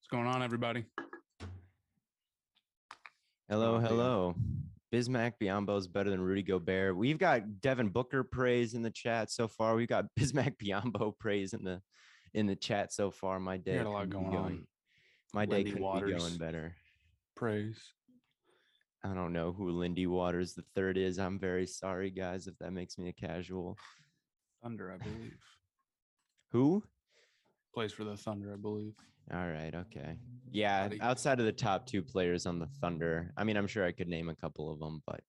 going on, everybody? Hello, hello. Bismack Biyombo is better than Rudy Gobert. We've got Devin Booker praise in the chat so far. We've got Bismack Biyombo praise in the chat so far. My day got a lot going on. My day couldn't be going better. Praise. I don't know who Lindy Waters the third is. I'm very sorry, guys, if that makes me a casual. Thunder, I believe. Who? Plays for the Thunder, I believe. All right, okay. Yeah, outside of the top two players on the Thunder, I mean, I'm sure I could name a couple of them, but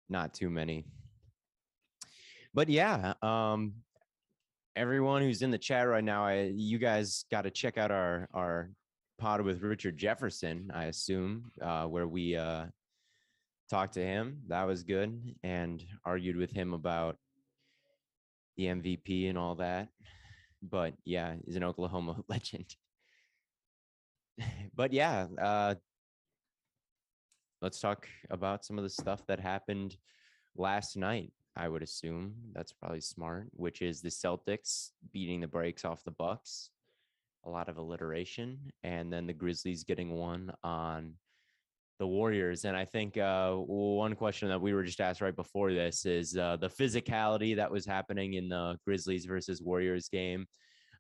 not too many. But yeah, everyone who's in the chat right now, you guys got to check out our pod with Richard Jefferson, I assume, where we talked to him. That was good, and argued with him about the MVP and all that. But yeah, he's an Oklahoma legend. But yeah, let's talk about some of the stuff that happened last night. I would assume that's probably smart, which is the Celtics beating the brakes off the Bucks. A lot of alliteration, and then the Grizzlies getting one on the Warriors. And I think one question that we were just asked right before this is the physicality that was happening in the Grizzlies versus Warriors game.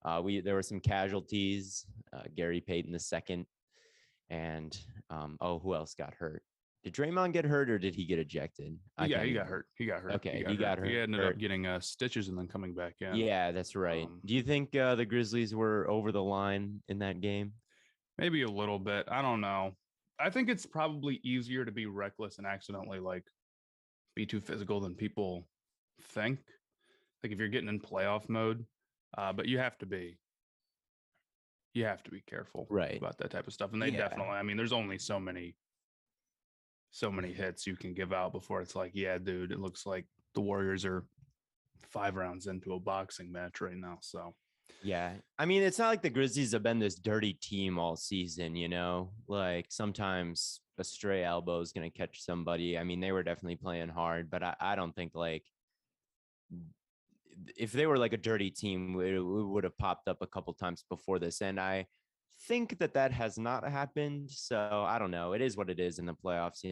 There were some casualties. Gary Payton II, and who else got hurt? Did Draymond get hurt or did he get ejected? He got hurt. Okay, he got hurt. He ended up getting stitches and then coming back in. Yeah, that's right. Do you think the Grizzlies were over the line in that game? Maybe a little bit. I don't know. I think it's probably easier to be reckless and accidentally be too physical than people think. Like if you're getting in playoff mode, but you have to be careful about that type of stuff. And they definitely, I mean, there's only so many hits you can give out before it's like, yeah, dude, it looks like the Warriors are 5 rounds into a boxing match right now. So yeah, I mean, it's not like the Grizzlies have been this dirty team all season, like sometimes a stray elbow is going to catch somebody. I mean, they were definitely playing hard, but I don't think if they were like a dirty team, it would have popped up a couple times before this. And I think that has not happened. So I don't know. It is what it is in the playoffs,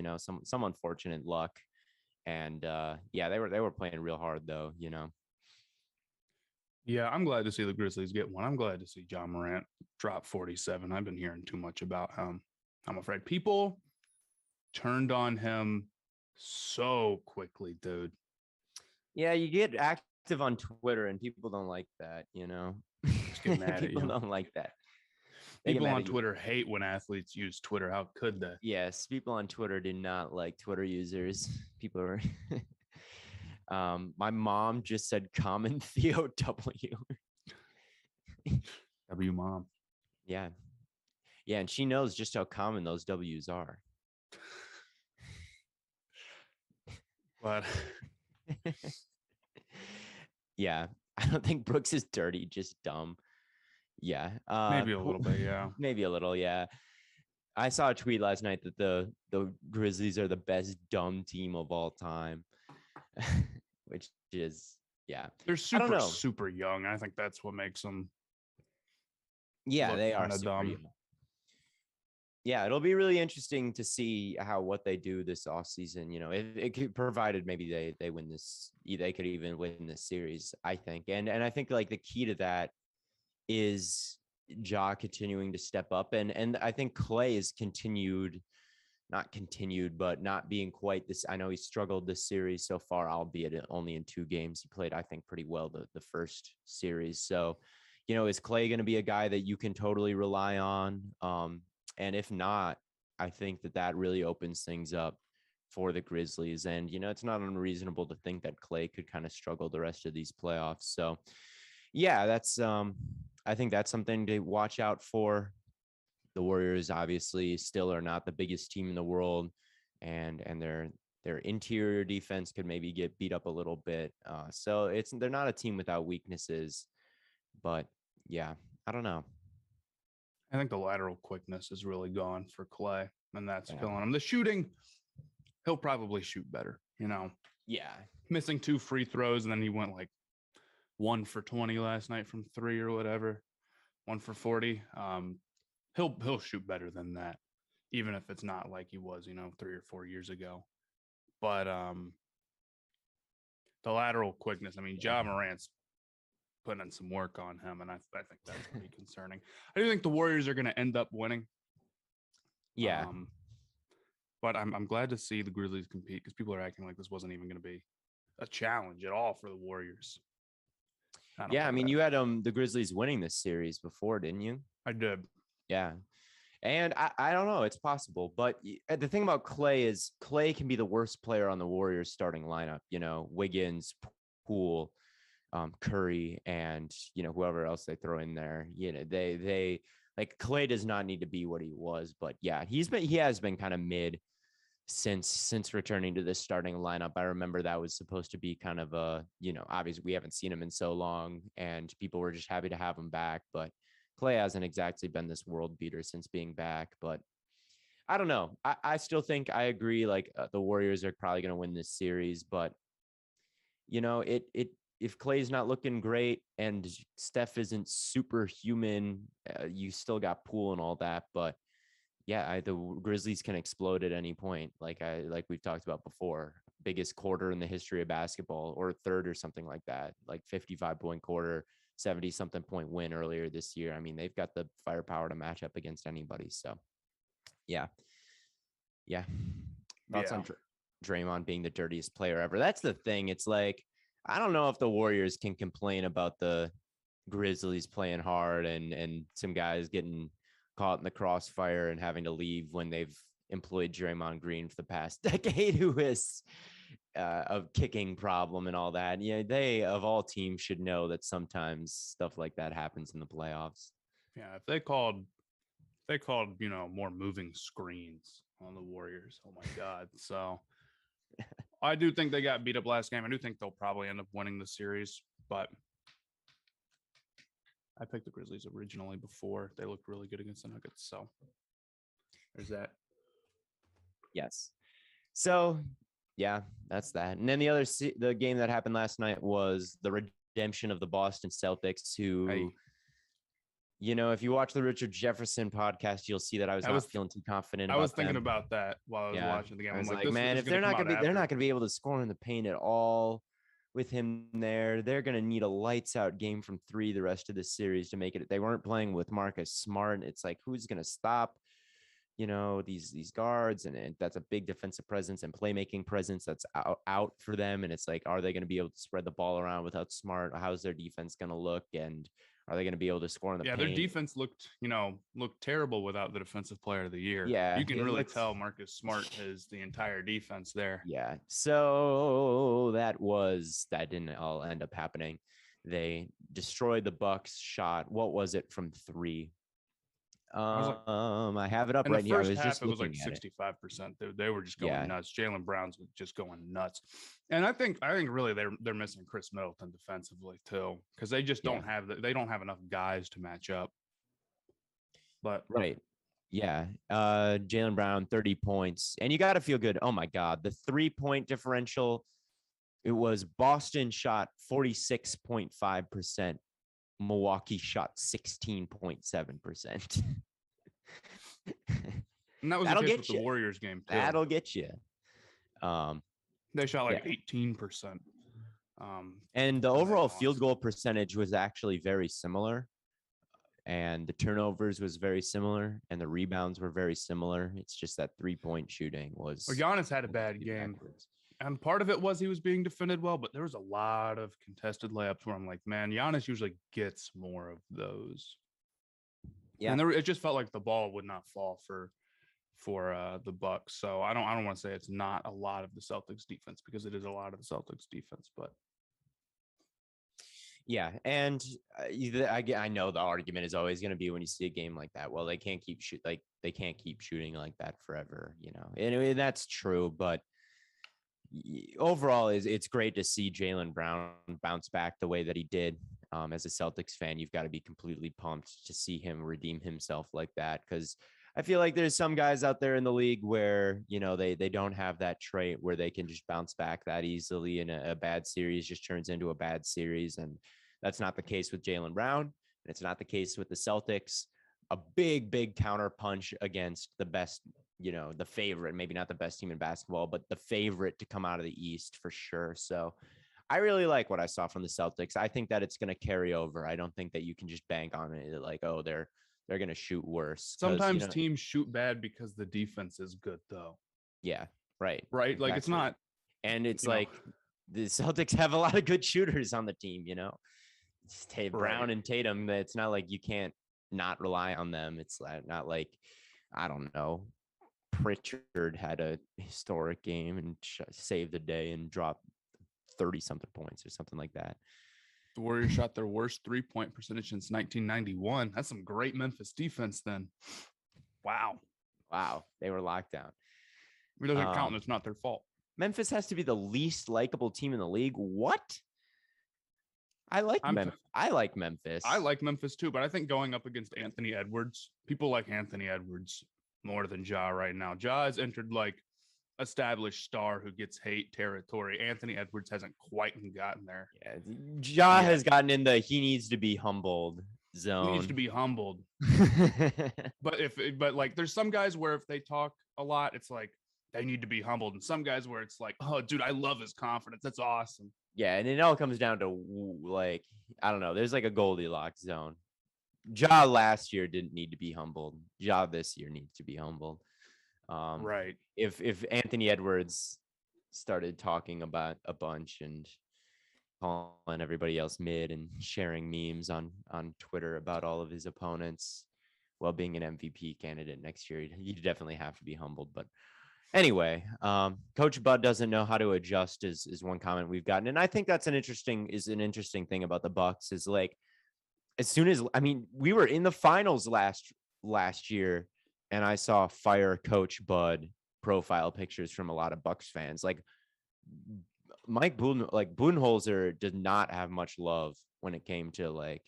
some unfortunate luck. And yeah, they were playing real hard though, Yeah, I'm glad to see the Grizzlies get one. I'm glad to see John Morant drop 47. I've been hearing too much about him. I'm afraid people turned on him so quickly, dude. Yeah, you get active on Twitter and people don't like that, Just get mad people don't like that. People on Twitter hate when athletes use Twitter. How could they? Yes, people on Twitter do not like Twitter users. People are my mom just said common Theo W. W mom. Yeah. Yeah, and she knows just how common those W's are. But yeah, I don't think Brooks is dirty, just dumb. Yeah. Maybe a little bit, yeah. Maybe a little, yeah. I saw a tweet last night that the Grizzlies are the best dumb team of all time. Which is, yeah. They're super young. I think that's what makes them. Yeah, they are super dumb. Young. Yeah, it'll be really interesting to see what they do this offseason. It could, provided maybe they win this, they could even win this series, I think. And I think like the key to that is Ja continuing to step up. And I think Clay is not being quite this. I know he struggled this series so far, albeit only in 2 games. He played, I think, pretty well the first series. So, is Clay going to be a guy that you can totally rely on? And if not, I think that really opens things up for the Grizzlies. And, it's not unreasonable to think that Clay could kind of struggle the rest of these playoffs. So, yeah, that's I think that's something to watch out for. The Warriors obviously still are not the biggest team in the world, and their interior defense could maybe get beat up a little bit. So they're not a team without weaknesses, but yeah, I don't know. I think the lateral quickness is really gone for Clay, and that's killing him. The shooting, he'll probably shoot better, Yeah. Missing 2 free throws, and then he went 1 for 20 last night from 3 or whatever, 1 for 40. he'll shoot better than that, even if it's not like he was, 3 or 4 years ago. But the lateral quickness, I mean, Ja Morant's putting in some work on him, and I think that's pretty concerning. I do think the Warriors are going to end up winning. Yeah. But I'm glad to see the Grizzlies compete because people are acting like this wasn't even going to be a challenge at all for the Warriors. I mean, you had the Grizzlies winning this series before, didn't you? I did. Yeah. And I don't know. It's possible. But the thing about Clay is Clay can be the worst player on the Warriors starting lineup. Wiggins, Poole, Curry, and, whoever else they throw in there. They like Clay does not need to be what he was. But yeah, he has been kind of mid since returning to this starting lineup. I remember that was supposed to be kind of obviously we haven't seen him in so long and people were just happy to have him back. But Clay hasn't exactly been this world beater since being back. But I don't know. I still think I agree. Like the Warriors are probably going to win this series, but if Clay's not looking great and Steph isn't superhuman, you still got Poole and all that. But yeah, the Grizzlies can explode at any point. Like we've talked about before, biggest quarter in the history of basketball, or third or something like that, like 55-point quarter, 70-something point win earlier this year. I mean, they've got the firepower to match up against anybody. So yeah. Thoughts on Draymond being the dirtiest player ever? That's the thing. It's like, I don't know if the Warriors can complain about the Grizzlies playing hard and some guys getting caught in the crossfire and having to leave when they've employed Draymond Green for the past decade, who is a kicking problem and all that. They of all teams should know that sometimes stuff like that happens in the playoffs. Yeah, if they called, more moving screens on the Warriors. Oh my God. So I do think they got beat up last game. I do think they'll probably end up winning the series, but I picked the Grizzlies originally before. They looked really good against the Nuggets. So there's that. Yes. So yeah, that's that. And then the game that happened last night was the redemption of the Boston Celtics, who, if you watch the Richard Jefferson podcast, you'll see that I was not feeling too confident. I was thinking about that while I was watching the game. I was like, man, if they're not going to be able to score in the paint at all with him there, they're going to need a lights out game from 3 the rest of the series to make it. They weren't playing with Marcus Smart. It's like, who's going to stop, these guards? And that's a big defensive presence and playmaking presence that's out for them. And it's like, are they going to be able to spread the ball around without Smart? How's their defense going to look? And are they going to be able to score in the paint? Their defense looked terrible without the defensive player of the year. Yeah. You can really tell Marcus Smart is the entire defense there. Yeah. So that didn't all end up happening. They destroyed the Bucks shot. What was it from 3? I have it up right here. I was just looking at it. It was like 65%. They were just going nuts. Jaylen Brown's just going nuts. And I think really they're missing Chris Middleton defensively too, because they just don't have enough guys to match up. But right. Yeah. Jaylen Brown, 30 points. And you got to feel good. Oh my God. The 3-point differential. It was Boston shot 46.5%. Milwaukee shot 16.7%. And that was the case with the Warriors game too. That'll get you. They shot like 18%. And the overall field goal percentage was actually very similar. And the turnovers was very similar. And the rebounds were very similar. It's just that 3-point shooting was. Well, Giannis had a bad game. And part of it was he was being defended well, but there was a lot of contested layups where I'm like, man, Giannis usually gets more of those. Yeah. And it just felt like the ball would not fall for the Bucks. So I don't want to say it's not a lot of the Celtics defense, because it is a lot of the Celtics defense, but. Yeah. And I know the argument is always going to be when you see a game like that, well, they can't keep shooting like that forever, and that's true, but overall it's great to see Jaylen Brown bounce back the way that he did. As a Celtics fan, you've got to be completely pumped to see him redeem himself like that, because I feel like there's some guys out there in the league where, they don't have that trait where they can just bounce back that easily, and a bad series just turns into a bad series. And that's not the case with Jaylen Brown. And it's not the case with the Celtics. a big counter punch against the best, the favorite, maybe not the best team in basketball, but the favorite to come out of the East for sure. So I really like what I saw from the Celtics. I think that it's going to carry over. I don't think that you can just bank on it like, oh, they're going to shoot worse. Sometimes teams shoot bad because the defense is good, though. Yeah, right. Right. Exactly. Like it's not. And it's like the Celtics have a lot of good shooters on the team, Brown and Tatum. It's not like you can't not rely on them. It's not like, I don't know, Pritchard had a historic game and saved the day and dropped 30-something points or something like that. The Warriors shot their worst 3-point percentage since 1991. That's some great Memphis defense then. Wow. They were locked down. It doesn't count. It's not their fault. Memphis has to be the least likable team in the league. What? I like Memphis. I like Memphis too, but I think going up against Anthony Edwards, people like Anthony Edwards more than Ja right now. Ja has entered like established star who gets hate territory. Anthony Edwards hasn't quite gotten there. Yeah, Ja has gotten in the he needs to be humbled zone. He needs to be humbled. but like there's some guys where if they talk a lot, it's like they need to be humbled, and some guys where it's like, oh, dude, I love his confidence. That's awesome. Yeah, and it all comes down to like, I don't know. There's like a Goldilocks zone. Ja last year didn't need to be humbled. Ja this year needs to be humbled. Right. If Anthony Edwards started talking about a bunch and calling everybody else mid and sharing memes on Twitter about all of his opponents while being an MVP candidate next year, he'd definitely have to be humbled. But anyway, Coach Bud doesn't know how to adjust is one comment we've gotten. And I think that's an interesting thing about the Bucks is like, as soon as, we were in the finals last year and I saw fire Coach Bud profile pictures from a lot of Bucks fans. Like Budenholzer did not have much love when it came to like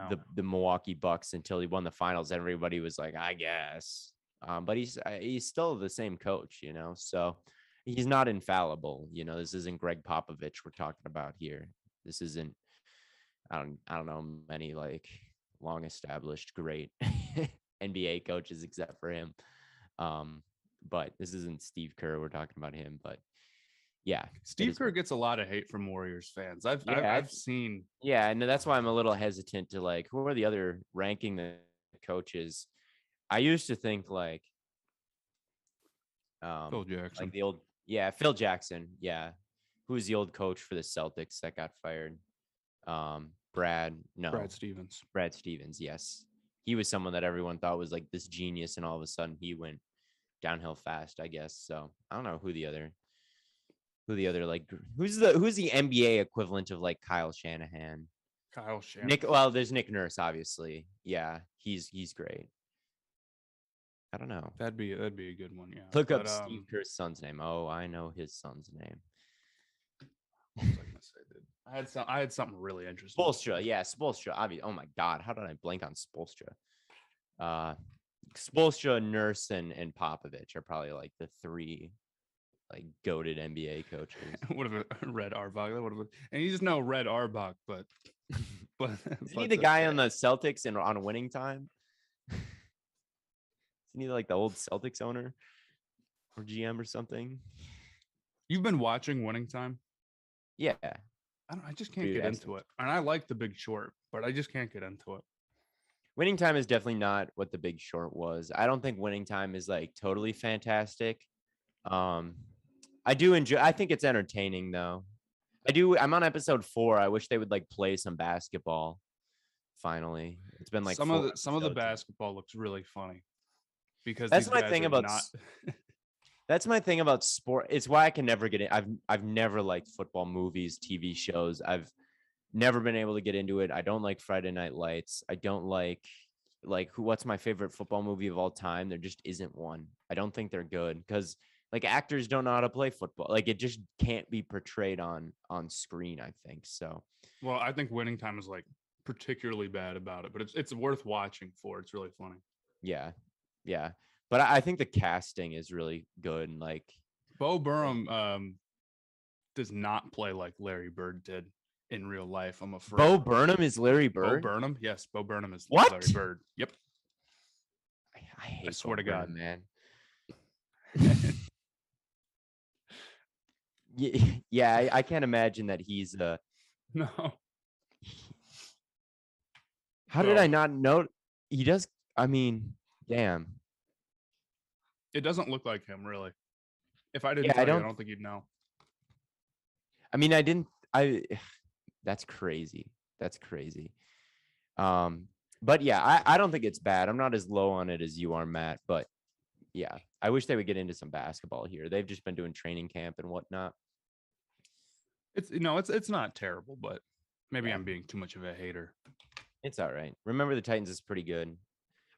the Milwaukee Bucks until he won the finals. Everybody was like, I guess. But he's still the same coach, so he's not infallible. This isn't Greg Popovich we're talking about here. This isn't, I don't know many like long established great NBA coaches except for him. But this isn't Steve Kerr. We're talking about him, but yeah, Steve Kerr gets a lot of hate from Warriors fans. I've seen. Yeah. And that's why I'm a little hesitant to like, who are the other ranking the coaches? I used to think like Phil Jackson. Like the old, Phil Jackson. Yeah. Who's the old coach for the Celtics that got fired? Brad Stevens. Brad Stevens. Yes. He was someone that everyone thought was like this genius. And all of a sudden he went downhill fast, I guess. So I don't know who the other like, who's the NBA equivalent of like Kyle Shanahan? There's Nick Nurse, obviously. Yeah. He's great. I don't know. That'd be a good one. Yeah. Look up Steve Kerr's son's name. Oh, I know his son's name. What was I gonna say, dude? I had something really interesting. Spoelstra. Yeah, Spoelstra. Obviously. Oh my God, how did I blank on Spoelstra? Spoelstra, Nurse, and Popovich are probably like the three like goated NBA coaches. What if Red Auerbach? And he's no Red Auerbach, but is he the guy on the Celtics and on Winning Time? Isn't he like the old Celtics owner or GM or something? You've been watching Winning Time? Yeah. I just can't get into it. And I like The Big Short, but I just can't get into it. Winning Time is definitely not what The Big Short was. I don't think Winning Time is like totally fantastic. I do enjoy. I think it's entertaining though. I'm on episode 4. I wish they would like play some basketball. Finally, it's been like some of the basketball looks really funny. Because that's my thing about that's my thing about sport. It's why I can never get it. I've never liked football movies, TV shows. I've never been able to get into it. I don't like Friday Night Lights. I don't like what's my favorite football movie of all time? There just isn't one. I don't think they're good because like actors don't know how to play football. Like it just can't be portrayed on screen, I think. So well, I think Winning Time is like particularly bad about it, but it's worth watching for. It's really funny. Yeah. But I think the casting is really good. And like Bo Burnham does not play like Larry Bird did in real life, I'm afraid. Bo Burnham is Larry Bird? Bo Burnham? Yes, Bo Burnham is what? Larry Bird. Yep. I hate swear to God, man. Yeah, I can't imagine that he's no. How did I not know? He does. I mean, damn. It doesn't look like him, really. If I didn't Yeah, tell you, I don't think you'd know. I mean, I didn't. That's crazy. That's crazy. But yeah, I don't think it's bad. I'm not as low on it as you are, Matt. But yeah, I wish they would get into some basketball here. They've just been doing training camp and whatnot. It's not terrible, but maybe Yeah. I'm being too much of a hater. It's all right. Remember the Titans is pretty good.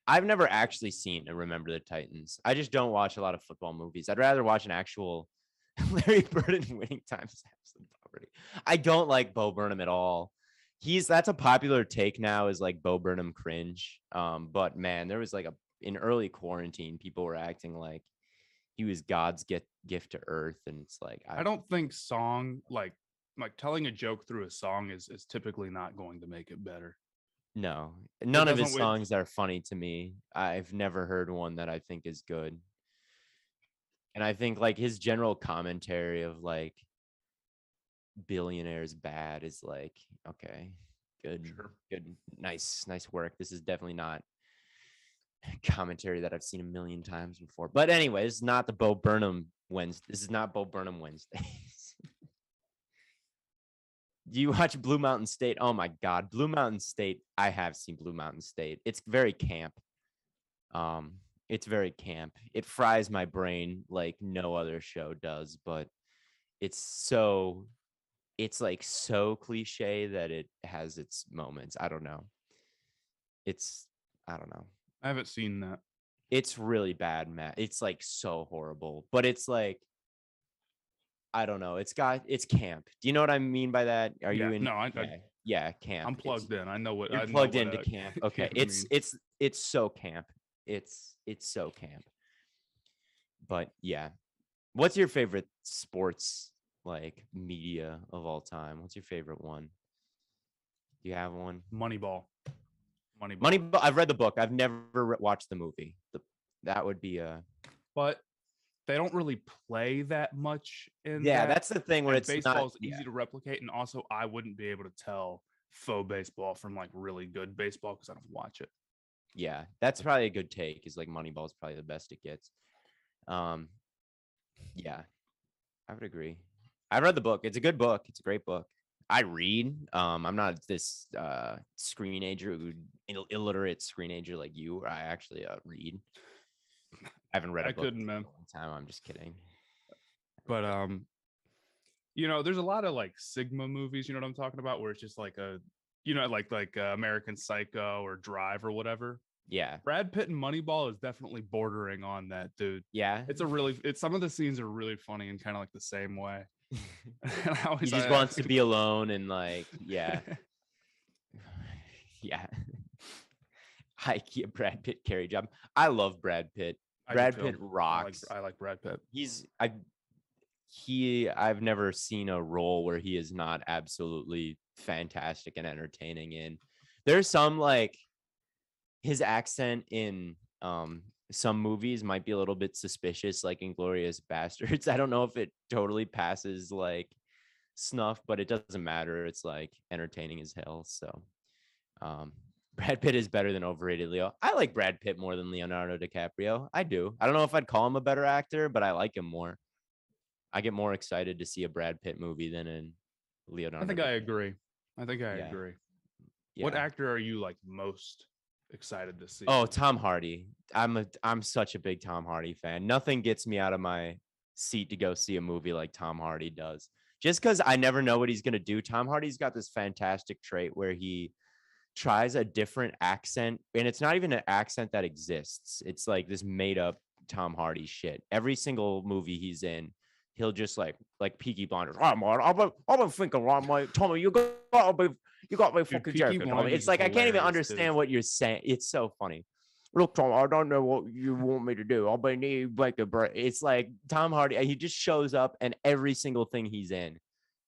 I've never actually seen a Remember the Titans. I just don't watch a lot of football movies. I'd rather watch an actual Larry Bird winning time snaps than Poverty. I don't like Bo Burnham at all. That's a popular take now, is like Bo Burnham cringe. But man, there was like in early quarantine, people were acting like he was God's gift to earth, and it's like I don't think song like telling a joke through a song is typically not going to make it better. No, none of his songs are funny to me. I've never heard one that I think is good. And I think like his general commentary of like billionaires bad is like, okay, good, good, nice work. This is definitely not commentary that I've seen a million times before. But anyway, this is not the Bo Burnham Wednesday. This is not Bo Burnham Wednesdays. Do you watch Blue Mountain State? Oh my God, Blue Mountain State. I have seen Blue Mountain State. It's very camp. It's very camp. It fries my brain like no other show does, but it's like so cliche that it has its moments. I don't know. I don't know. I haven't seen that. It's really bad, Matt. It's like so horrible, but it's like, I don't know. It's camp. Do you know what I mean by that? Are you in? No, yeah, camp. I'm plugged in. I know what you're plugged into camp. Okay, it's so camp. It's so camp. But yeah, what's your favorite sports like media of all time? What's your favorite one? Do you have one? Moneyball. I've read the book. I've never watched the movie. That would be But they don't really play that much in that's the thing where baseball is easy to replicate, and also I wouldn't be able to tell faux baseball from like really good baseball because I don't watch it. Yeah, that's probably a good take. Is like Moneyball is probably the best it gets. Yeah, I would agree. I read the book. It's a good book. It's a great book. I read. I'm not this screenager, illiterate screenager like you. I actually read. I haven't read a book in a long time. I'm just kidding. But there's a lot of like Sigma movies. You know what I'm talking about? Where it's just like like American Psycho or Drive or whatever. Yeah. Brad Pitt and Moneyball is definitely bordering on that, dude. Yeah. It's some of the scenes are really funny and kind of like the same way. He just wants to be alone and like, yeah. Yeah. Brad Pitt carry job. I love Brad Pitt. Brad Pitt rocks. I like Brad Pitt. I've never seen a role where he is not absolutely fantastic and entertaining in. There's some like his accent in some movies might be a little bit suspicious, like Inglourious Bastards. I don't know if it totally passes like snuff, but it doesn't matter. It's like entertaining as hell. So Brad Pitt is better than overrated Leo. I like Brad Pitt more than Leonardo DiCaprio. I do. I don't know if I'd call him a better actor, but I like him more. I get more excited to see a Brad Pitt movie than in Leonardo. I think I agree. Yeah. What actor are you like most excited to see? Oh, Tom Hardy. I'm such a big Tom Hardy fan. Nothing gets me out of my seat to go see a movie like Tom Hardy does. Just because I never know what he's gonna do. Tom Hardy's got this fantastic trait where he tries a different accent, and it's not even an accent that exists. It's like this made up Tom Hardy shit. Every single movie he's in, he'll just like Peaky Blinders. Oh, man, I've been thinking, Tommy, you got me fucking joking. It's like I can't even understand what you're saying. It's so funny. Look, Tom, I don't know what you want me to do. I'll be need like a break. It's like Tom Hardy. He just shows up, and every single thing he's in,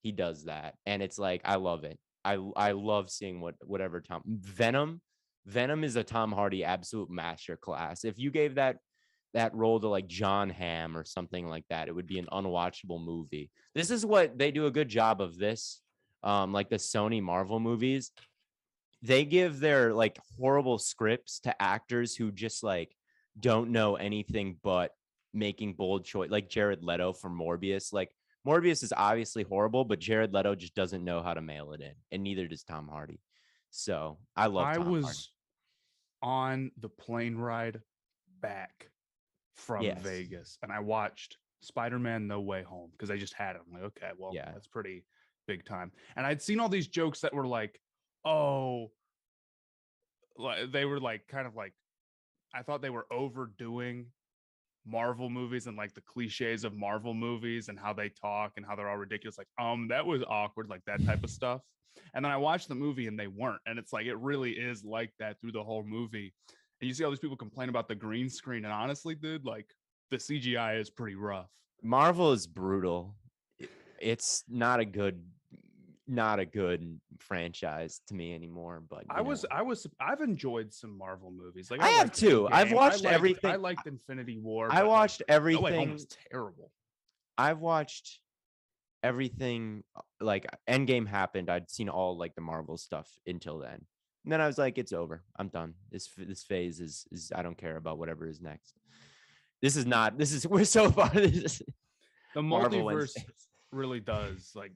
he does that, and it's like I love it. I love seeing whatever Venom. Venom is a Tom Hardy absolute masterclass. If you gave that role to like John Hamm or something like that, it would be an unwatchable movie. This is what they do a good job of this. Like the Sony Marvel movies, they give their like horrible scripts to actors who just like don't know anything but making bold choice, like Jared Leto for Morbius. Like Morbius is obviously horrible, but Jared Leto just doesn't know how to mail it in, and neither does Tom Hardy. So I love I Tom Hardy. was on the plane ride back from Yes. Vegas, and I watched Spider-Man No Way Home because I just had it. I'm like, okay, well, Yeah. that's pretty big time. And I'd seen all these jokes that were like, oh, they were like kind of like, I thought they were overdoing Marvel movies and like the cliches of Marvel movies and how they talk and how they're all ridiculous. Like, that was awkward, like that type of stuff. And then I watched the movie and they weren't. And it's like, it really is like that through the whole movie. And you see all these people complain about the green screen. And honestly, dude, like the CGI is pretty rough. Marvel is brutal. It's not a good franchise to me anymore. But I've enjoyed some Marvel movies. Like I have too. I've watched everything. I liked Infinity War. I watched everything. No Way Home was terrible. I've watched everything. Like Endgame happened. I'd seen all like the Marvel stuff until then. And then I was like, it's over. I'm done. This phase is I don't care about whatever is next. We're so far. The multiverse really does, like,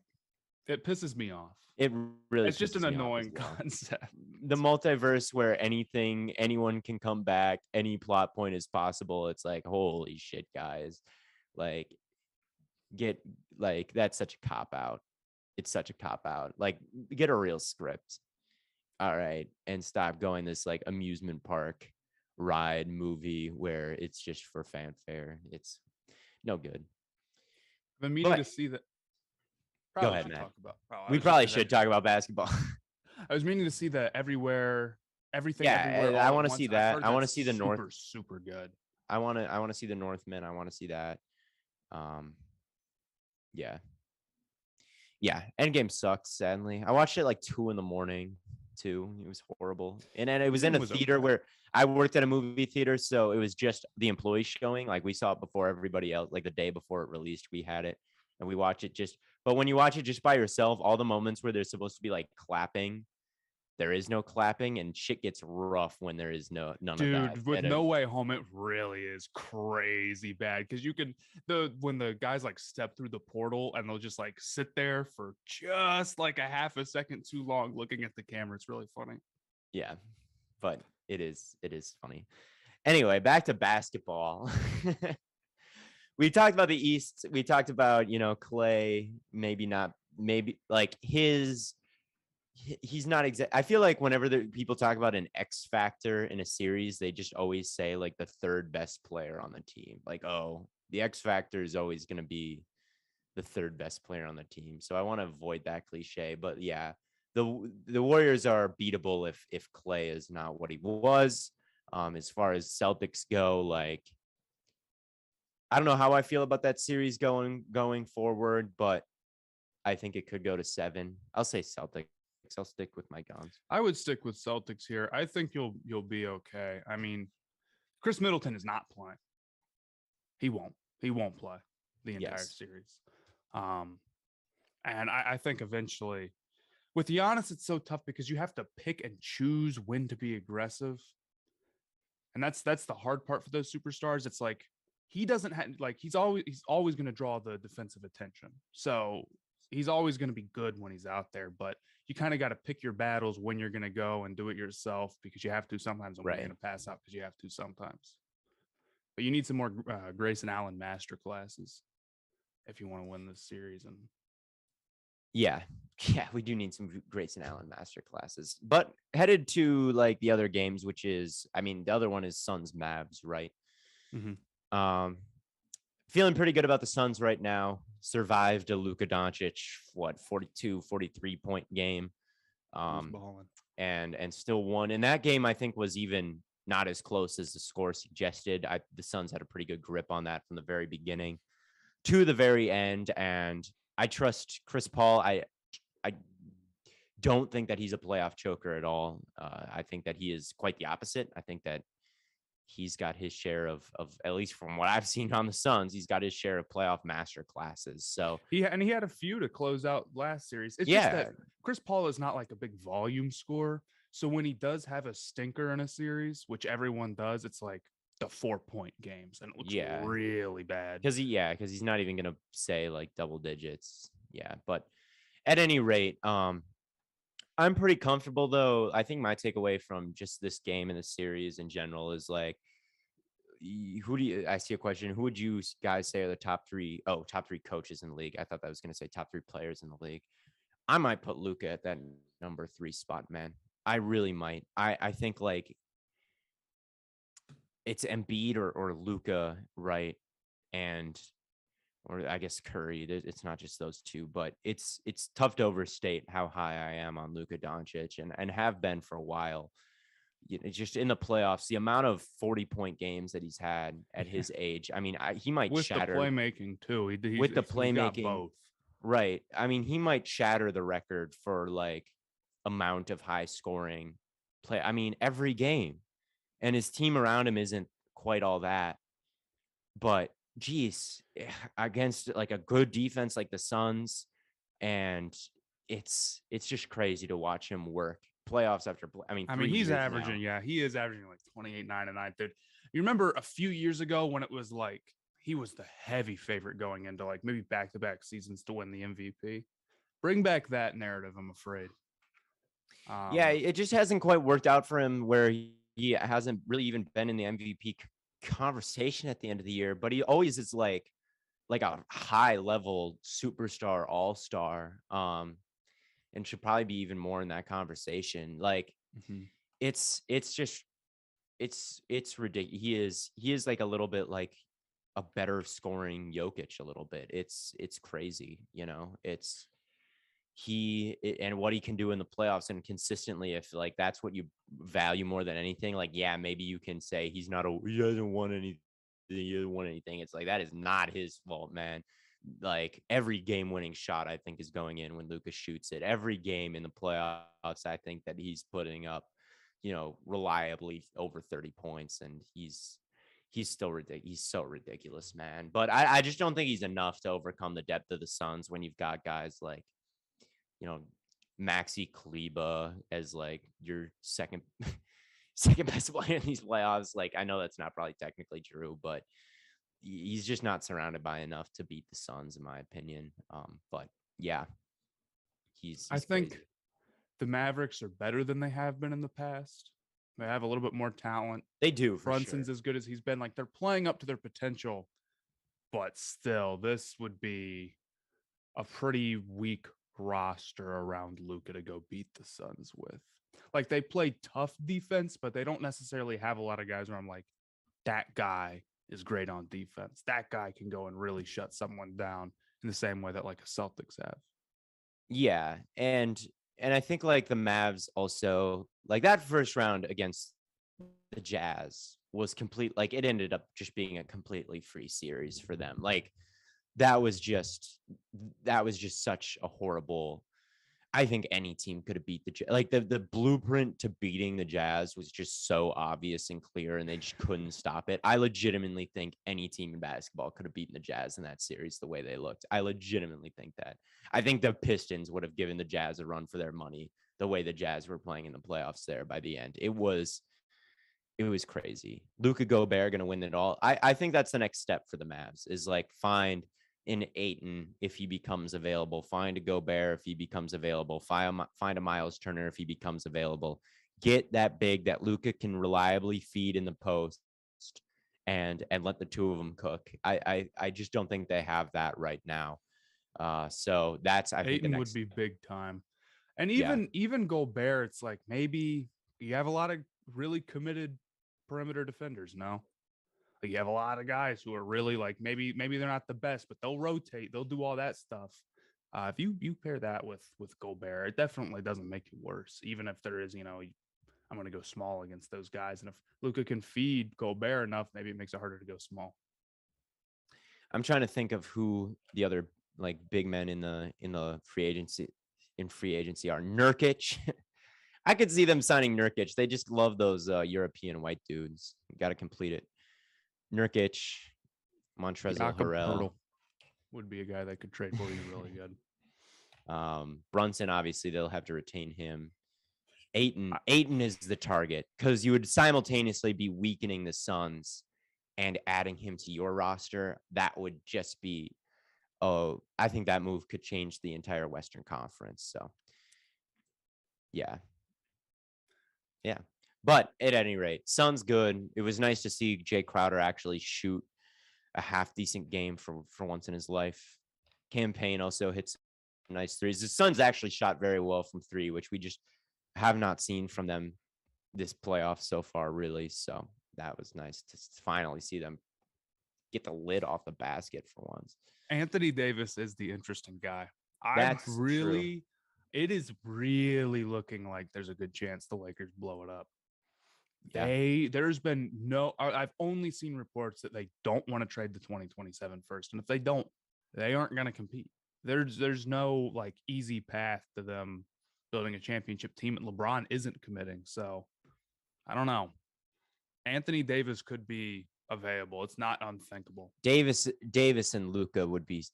it pisses me off. It really, it's just an annoying concept. The multiverse where anyone can come back, any plot point is possible. It's like, holy shit, guys. Like, that's such a cop out. It's such a cop out. Like, get a real script. All right. And stop going this like amusement park ride movie where it's just for fanfare. It's no good. I've been meaning to see that. Go ahead, Matt. We probably should talk about basketball. I was meaning to see the everything. Yeah, everywhere. I want to see that. I want to see the North. Super good. I want to see the Northmen. I want to see that. Yeah. Endgame sucks. Sadly, I watched it like 2 a.m. too. It was horrible, and then it was in a theater where I worked at a movie theater, so it was just the employees showing. Like we saw it before everybody else. Like the day before it released, we had it, and we watched it just. But when you watch it just by yourself, all the moments where there's supposed to be like clapping, there is no clapping, and shit gets rough when there is none of that. Dude, with No Way Home, it really is crazy bad because when the guys like step through the portal and they'll just like sit there for just like a half a second too long looking at the camera. It's really funny. Yeah, but it is funny. Anyway, back to basketball. We talked about the East. We talked about, Clay, maybe like he's not exact. I feel like whenever people talk about an X factor in a series, they just always say like the third best player on the team. Like, oh, the X factor is always going to be the third best player on the team. So I want to avoid that cliche. But yeah, the Warriors are beatable if Clay is not what he was. As far as Celtics go, like, I don't know how I feel about that series going forward, but I think it could go to 7. I'll say Celtics. I'll stick with my guns. I would stick with Celtics here. I think you'll be okay. I mean, Chris Middleton is not playing. He won't play the entire series. And I think eventually with Giannis, it's so tough because you have to pick and choose when to be aggressive. And that's the hard part for those superstars. It's like he doesn't have he's always going to draw the defensive attention. So he's always going to be good when he's out there, but you kind of got to pick your battles when you're going to go and do it yourself because you have to sometimes, when you're going to pass out because you have to sometimes. But you need some more Grayson Allen master classes if you want to win this series. And yeah, we do need some Grayson Allen master classes. But headed to like the other games, which is, I mean, the other one is Suns Mavs, right? Mm-hmm. Feeling pretty good about the Suns right now. Survived a Luka Doncic 43 point game, and still won. And that game I think was even not as close as the score suggested. The Suns had a pretty good grip on that from the very beginning to the very end, and I trust Chris Paul. don't think that he's a playoff choker at all. I think that he is quite the opposite. I think that he's got his share of at least from what I've seen on the Suns, he's got his share of playoff master classes. So he had a few to close out last series. It's just yeah, that Chris Paul is not like a big volume scorer. So when he does have a stinker in a series, which everyone does, it's like the 4-point games, and it looks yeah, really bad. because he's not even gonna say like double digits. Yeah, but at any rate, I'm pretty comfortable though. I think my takeaway from just this game and the series in general is like, who do you? I see a question. Who would you guys say are the top three? Oh, top three coaches in the league. I thought that was going to say top three players in the league. I might put Luka at that number 3 spot, man. I really might. I think like it's Embiid or Luka, right? And or I guess Curry. It's not just those two, but it's tough to overstate how high I am on Luka Doncic and have been for a while. Just in the playoffs, the amount of 40-point games that he's had at his age. I mean, he might with shatter the playmaking too. with the He's got playmaking, both. right? I mean, he might shatter the record for like amount of high scoring play. I mean, every game, and his team around him isn't quite all that. But geez, against like a good defense like the Suns, and it's just crazy to watch him work playoffs after play. I mean, He's 3 years averaging, now. yeah, he is averaging like 28, 9, and 9. Dude, you remember a few years ago when it was like he was the heavy favorite going into like maybe back-to-back seasons to win the MVP? Bring back that narrative, I'm afraid. Yeah, it just hasn't quite worked out for him where he hasn't really even been in the MVP conversation at the end of the year, but he always is like a high level superstar, all-star, and should probably be even more in that conversation. Like it's just it's ridiculous. He is like a little bit like a better scoring Jokic a little bit. It's crazy, it's and what he can do in the playoffs and consistently, if like that's what you value more than anything, like yeah, maybe you can say he hasn't won anything. He hasn't won anything. It's like that is not his fault, man. Like every game winning shot I think is going in when Lucas shoots it. Every game in the playoffs, I think that he's putting up, reliably over 30 points, and he's still ridiculous. He's so ridiculous, man. But I just don't think he's enough to overcome the depth of the Suns when you've got guys like, Maxi Kleba as like your second best player in these playoffs. Like, I know that's not probably technically true, but he's just not surrounded by enough to beat the Suns, in my opinion. But yeah, he's I think crazy. the Mavericks are better than they have been in the past. They have a little bit more talent. They do, for Brunson's sure. as good as he's been. Like they're playing up to their potential, but still, this would be a pretty weak roster around Luka to go beat the Suns with. Like they play tough defense, but they don't necessarily have a lot of guys where I'm like, that guy is great on defense. That guy can go and really shut someone down in the same way that like a Celtics have. Yeah, and I think like the Mavs also, like that first round against the Jazz was complete. Like it ended up just being a completely free series for them. Like that was just such a horrible. I think any team could have beat the blueprint to beating the Jazz was just so obvious and clear, and they just couldn't stop it. I legitimately think any team in basketball could have beaten the Jazz in that series the way they looked. I legitimately think that. I think the Pistons would have given the Jazz a run for their money the way the Jazz were playing in the playoffs there by the end. It was crazy. Luka Gobert going to win it all. I think that's the next step for the Mavs is like find in Ayton if he becomes available, find a Gobert if he becomes available, find a Miles Turner if he becomes available. Get that big that Luka can reliably feed in the post and let the two of them cook. I just don't think they have that right now. So that's I think the Ayton next would be big time. And yeah. even Gobert, it's like maybe you have a lot of really committed perimeter defenders, no? Like you have a lot of guys who are really like maybe they're not the best, but they'll rotate, they'll do all that stuff. If you pair that with Gobert, it definitely doesn't make it worse. Even if there is, I'm going to go small against those guys, and if Luka can feed Gobert enough, maybe it makes it harder to go small. I'm trying to think of who the other like big men in the free agency in free agency are Nurkic. I could see them signing Nurkic. They just love those European white dudes. Got to complete it. Nurkic, Montrezl Jakob Harrell. Poeltl would be a guy that could trade for. He's really good. Brunson, obviously, they'll have to retain him. Ayton is the target because you would simultaneously be weakening the Suns and adding him to your roster. That would just be, I think that move could change the entire Western Conference. So, yeah. But at any rate, Suns good. It was nice to see Jay Crowder actually shoot a half decent game for once in his life. Campaign also hits nice threes. The Suns actually shot very well from three, which we just have not seen from them this playoff so far, really. So that was nice to finally see them get the lid off the basket for once. Anthony Davis is the interesting guy. True. It is really looking like there's a good chance the Lakers blow it up. Yeah. There's been I've only seen reports that they don't want to trade the 2027 first. And if they don't, they aren't going to compete. There's no like easy path to them building a championship team, and LeBron isn't committing. So I don't know. Anthony Davis could be available. It's not unthinkable. Davis and Luka would be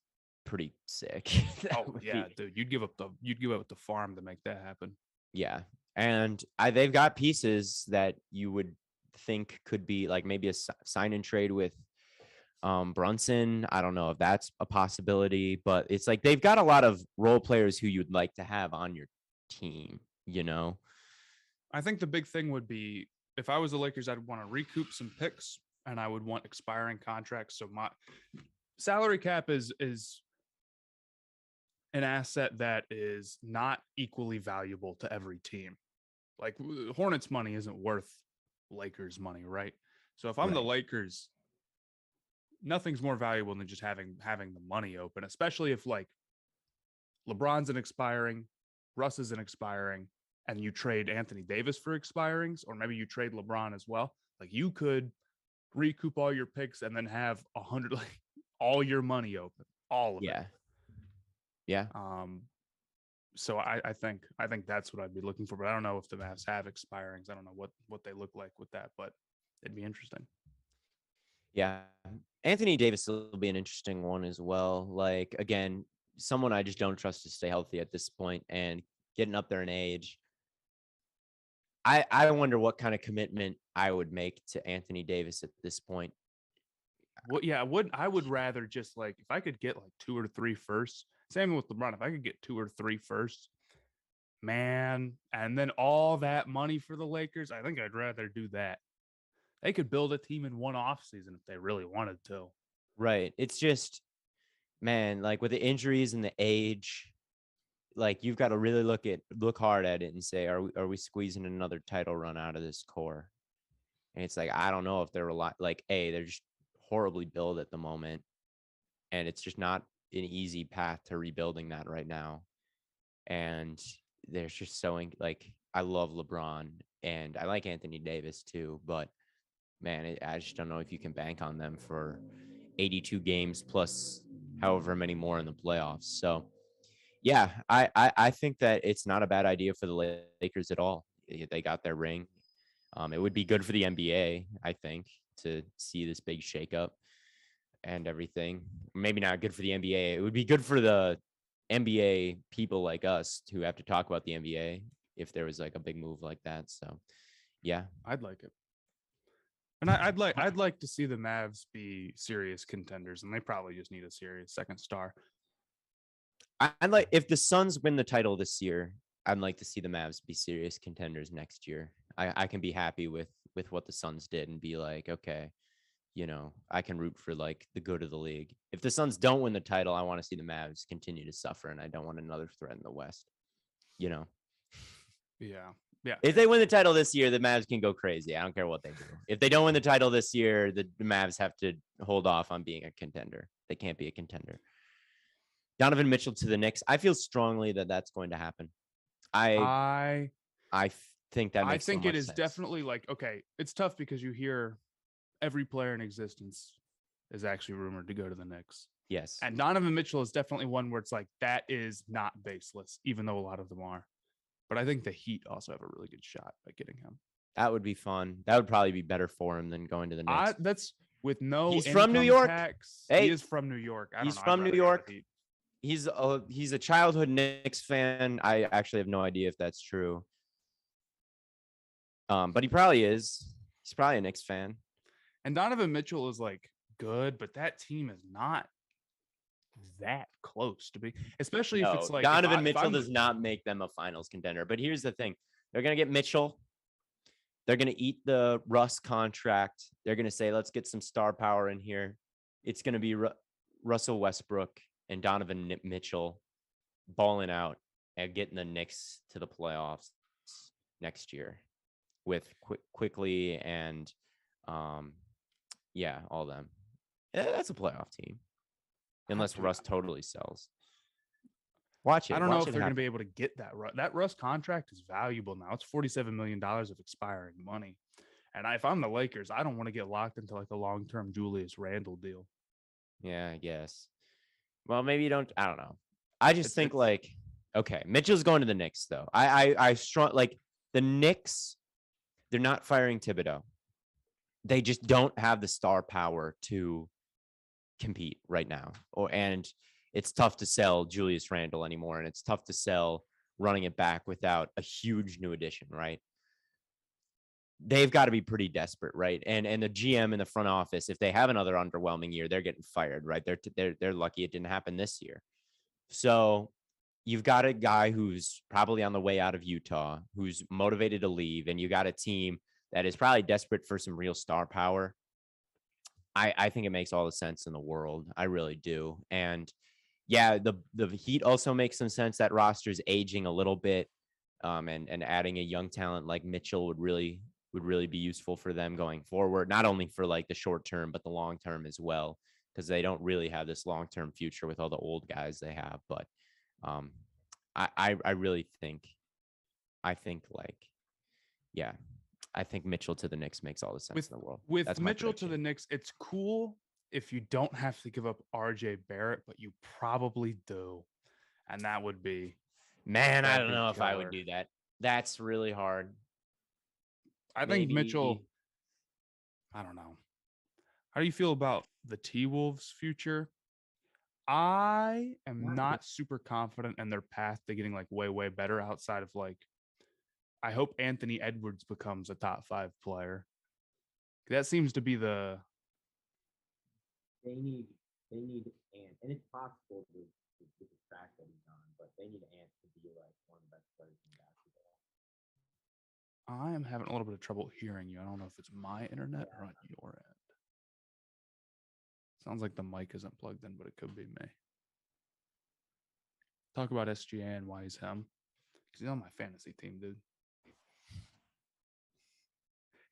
pretty sick. Dude, you'd give up the farm to make that happen. Yeah. And they've got pieces that you would think could be like maybe a sign and trade with Brunson. I don't know if that's a possibility, but it's like they've got a lot of role players who you'd like to have on your team, you know? I think the big thing would be, if I was the Lakers, I'd want to recoup some picks, and I would want expiring contracts. So my salary cap is an asset that is not equally valuable to every team. Like Hornets money isn't worth Lakers money, right? So if I'm the Lakers, nothing's more valuable than just having the money open, especially if like LeBron's an expiring, Russ is an expiring, and you trade Anthony Davis for expirings, or maybe you trade LeBron as well. Like you could recoup all your picks and then have 100, like all your money open, all of it. Yeah. So I think that's what I'd be looking for, but I don't know if the Mavs have expirings. I don't know what they look like with that, but it'd be interesting. Yeah. Anthony Davis will be an interesting one as well. Like, again, someone I just don't trust to stay healthy at this point and getting up there in age. I wonder what kind of commitment I would make to Anthony Davis at this point. Well, yeah, I would rather just like, if I could get like 2 or 3 firsts, same with LeBron. If I could get 2 or 3 firsts, man, and then all that money for the Lakers, I think I'd rather do that. They could build a team in one offseason if they really wanted to. Right. It's just, man, like with the injuries and the age, like you've got to really look hard at it and say, are we squeezing another title run out of this core? And it's like, I don't know if they're they're just horribly built at the moment, and it's just not an easy path to rebuilding that right now. And there's just like, I love LeBron and I like Anthony Davis too, but man, I just don't know if you can bank on them for 82 games plus however many more in the playoffs. So yeah, I think that it's not a bad idea for the Lakers at all. They got their ring. It would be good for the NBA, I think, to see this big shakeup and everything. Maybe not good for the NBA. It would be good for the NBA people like us who have to talk about the NBA if there was like a big move like that. So, yeah, I'd like it. And I'd like to see the Mavs be serious contenders, and they probably just need a serious second star. I'd like, if the Suns win the title this year, I'd like to see the Mavs be serious contenders next year. I can be happy with what the Suns did and be like, okay, you know, I can root for like the good of the league. If the Suns don't win the title, I want to see the Mavs continue to suffer, and I don't want another threat in the West, you know? Yeah. Yeah. If they win the title this year, the Mavs can go crazy. I don't care what they do. If they don't win the title this year, the Mavs have to hold off on being a contender. They can't be a contender. Donovan Mitchell to the Knicks. I feel strongly that that's going to happen. I think that makes so much it is sense. Definitely like, okay, it's tough because you hear every player in existence is actually rumored to go to the Knicks. Yes. And Donovan Mitchell is definitely one where it's like, that is not baseless, even though a lot of them are. But I think the Heat also have a really good shot at getting him. That would be fun. That would probably be better for him than going to the Knicks. That's with no He's from New income York. tax. Hey, He is from New York. I don't he's know. I'd from New rather go to York. the Heat. He's a childhood Knicks fan. I actually have no idea if that's true. But he probably is. He's probably a Knicks fan. And Donovan Mitchell is like good, but that team is not that close to be, especially if it's like Donovan Mitchell does not make them a finals contender. But here's the thing. They're going to get Mitchell. They're going to eat the Russ contract. They're going to say, let's get some star power in here. It's going to be Russell Westbrook and Donovan Mitchell balling out and getting the Knicks to the playoffs next year with quickly and all them. That's a playoff team. Unless Russ totally sells. Watch it. I don't know if they're going to be able to get that. That Russ contract is valuable now. It's $47 million of expiring money. And if I'm the Lakers, I don't want to get locked into like a long-term Julius Randle deal. Yeah, I guess. Well, maybe you don't. I don't know. I just think like, okay, Mitchell's going to the Knicks though. I strong like the Knicks. They're not firing Thibodeau. They just don't have the star power to compete right now. And it's tough to sell Julius Randle anymore, and it's tough to sell running it back without a huge new addition, right? They've got to be pretty desperate, right? And the GM in the front office, if they have another underwhelming year, they're getting fired, right? They're lucky it didn't happen this year. So you've got a guy who's probably on the way out of Utah, who's motivated to leave, and you got a team that is probably desperate for some real star power. I think it makes all the sense in the world. I really do. And yeah, the Heat also makes some sense. That roster is aging a little bit, and adding a young talent like Mitchell would really be useful for them going forward. Not only for like the short term, but the long term as well, because they don't really have this long term future with all the old guys they have. But I really think, I think Mitchell to the Knicks makes all the sense in the world. With Mitchell to the Knicks, it's cool if you don't have to give up RJ Barrett, but you probably do. And that would be, man, I don't know if I would do that. That's really hard. I think Mitchell, I don't know. How do you feel about the T-Wolves' future? I am not super confident in their path to getting like way, way better outside of like, I hope Anthony Edwards becomes a top 5 player. That seems to be the. They need Ant, and it's possible to the track that he's on, but they need Ant to be like one of the best players in basketball. I am having a little bit of trouble hearing you. I don't know if it's my internet or on your end. Sounds like the mic isn't plugged in, but it could be me. Talk about SGA and why he's him. Because he's on my fantasy team, dude.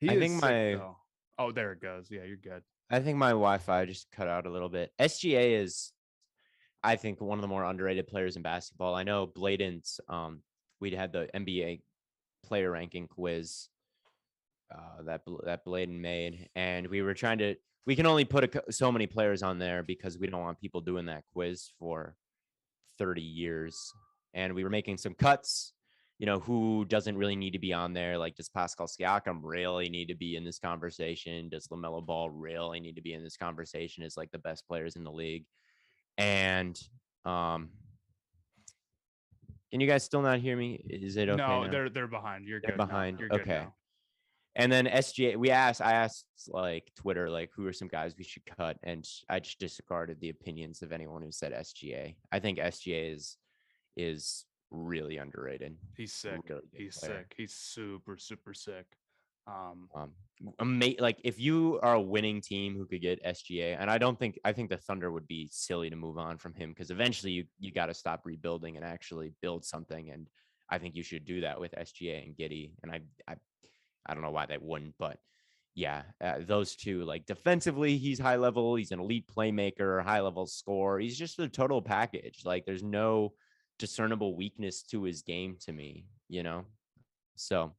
I think my. Oh, there it goes. Yeah, you're good. I think my Wi-Fi just cut out a little bit. SGA is, I think, one of the more underrated players in basketball. I know Bladen's. We'd had the NBA player ranking quiz that Bladen made, and we were trying to. We can only put so many players on there because we don't want people doing that quiz for 30 years. And we were making some cuts. You know, who doesn't really need to be on there? Like, does Pascal Siakam really need to be in this conversation? Does LaMelo Ball really need to be in this conversation as like the best players in the league? And can you guys still not hear me? Is it okay? No, they're behind. You're good. Behind. You're okay. Good now. And then SGA, I asked like Twitter, like who are some guys we should cut, and I just disregarded the opinions of anyone who said SGA. I think SGA is really underrated. He's sick. He's sick. He's super, super sick. Like if you are a winning team who could get SGA, and I think the Thunder would be silly to move on from him because eventually you got to stop rebuilding and actually build something. And I think you should do that with SGA and Giddey. And I don't know why they wouldn't, but yeah, those two, like defensively, he's high level. He's an elite playmaker, high level scorer. He's just a total package. Like there's no discernible weakness to his game to me, you know? So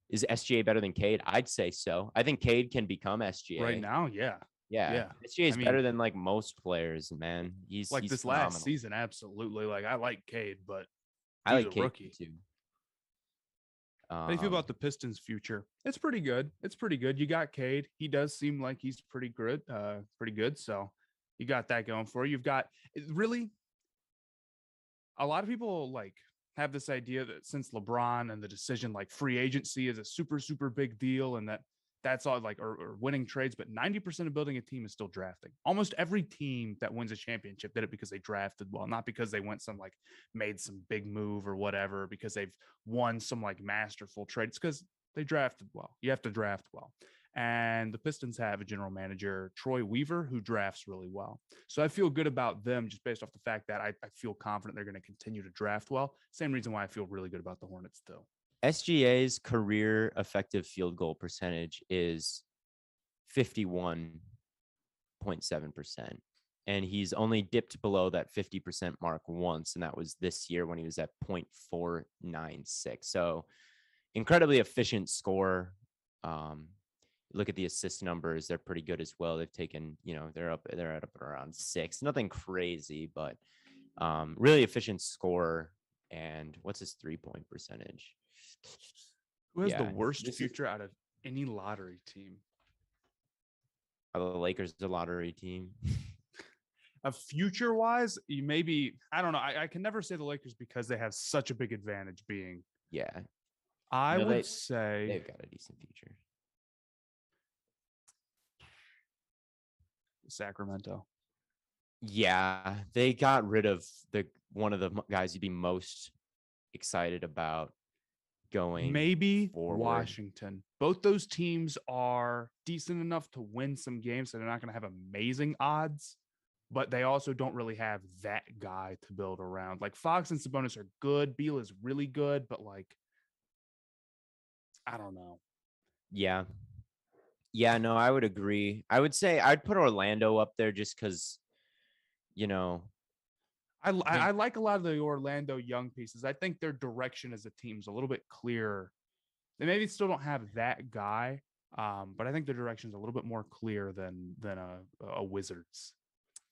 is SGA better than Cade? I'd say so. I think Cade can become SGA right now. Yeah. Yeah, Yeah. SGA is I mean, better than like most players, man. like He's this last phenomenal. season, absolutely. Like I like Cade, but I dude's like a Cade rookie. too. How do you feel Um, about the Pistons' future? It's pretty good. It's pretty good. You got Cade. He does seem like he's pretty good. Pretty good. So you got that going for you. You've got really a lot of people like have this idea that since LeBron and the decision, like free agency is a super, super big deal, and that's all like or winning trades, but 90% of building a team is still drafting. Almost every team that wins a championship did it because they drafted well, not because they went some like made some big move or whatever, because they've won some like masterful trades, because they drafted well. You have to draft well. And the Pistons have a general manager, Troy Weaver, who drafts really well. So I feel good about them just based off the fact that I feel confident they're going to continue to draft well. Same reason why I feel really good about the Hornets too. SGA's career effective field goal percentage is 51.7%. And he's only dipped below that 50% mark once, and that was this year when he was at 0.496. So incredibly efficient score. Look at the assist numbers; they're pretty good as well. They've taken, they're up around 6. Nothing crazy, but really efficient score. And what's his 3-point percentage? Who has the Yeah, worst this is future out of any lottery team? the Lakers, the lottery team. Future wise, you maybe I don't know. I can never say the Lakers because they have such a big advantage being. Yeah, I no, would say they've got a decent future. Sacramento. Yeah, they got rid of one of the guys you'd be most excited about going Maybe forward. Washington. Both those teams are decent enough to win some games, so they're not going to have amazing odds, but they also don't really have that guy to build around. Like Fox and Sabonis are good. Beal is really good, but like, I don't know. Yeah. Yeah, no, I would agree. I would say I'd put Orlando up there just because, you know, I like a lot of the Orlando young pieces. I think their direction as a team is a little bit clearer. They maybe still don't have that guy, but I think their direction is a little bit more clear than a Wizards.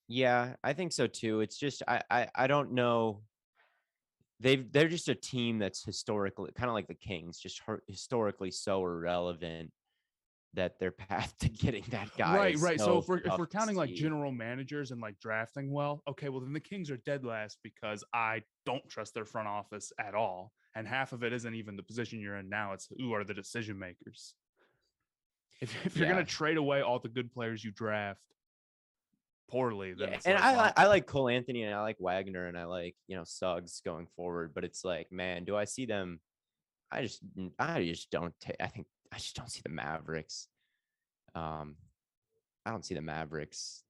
yeah, I think so too. It's just I don't know. They're just a team that's historically kind of like the Kings, just historically so irrelevant that their path to getting that guy Right, is right. So so if we're tough to counting like see. general managers and like drafting well, okay, well then the Kings are dead last because I don't trust their front office at all, and half of it isn't even the position you're in now. It's who are the decision makers. If you're Yeah, gonna trade away all the good players you draft poorly, then yeah, it's and like, well, I like Cole Anthony and I like Wagner and I like Suggs going forward, but it's like, man, do I see them? I just don't. I just don't see the Mavericks. Um, I don't see the Mavericks,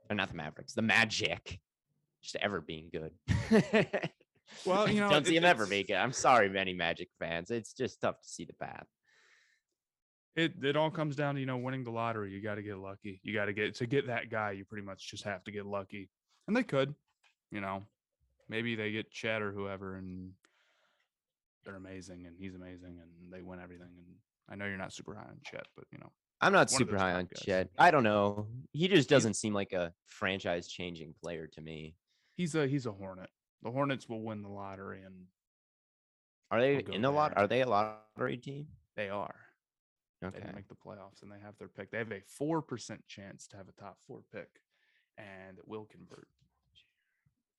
or not the Mavericks, the Magic, just ever being good. well, I you just know, don't see them ever being good. I'm sorry, many Magic fans. It's just tough to see the path. it all comes down to winning the lottery. You got to get lucky. You got to get that guy. You pretty much just have to get lucky, and they could, you know, maybe they get Chet or whoever, and they're amazing, and he's amazing, and they win everything. And I know you're not super high on Chet, but I'm not one of super those high top on guys. Chet. I don't know. He just He's doesn't seem like a franchise-changing player to me. he's a Hornet. The Hornets will win the lottery, and Are they he'll go in the lot? there. Are they a lottery team? They are. They Okay. didn't make the playoffs, and they have their pick. They have a 4% chance to have a top 4 pick, and it will convert.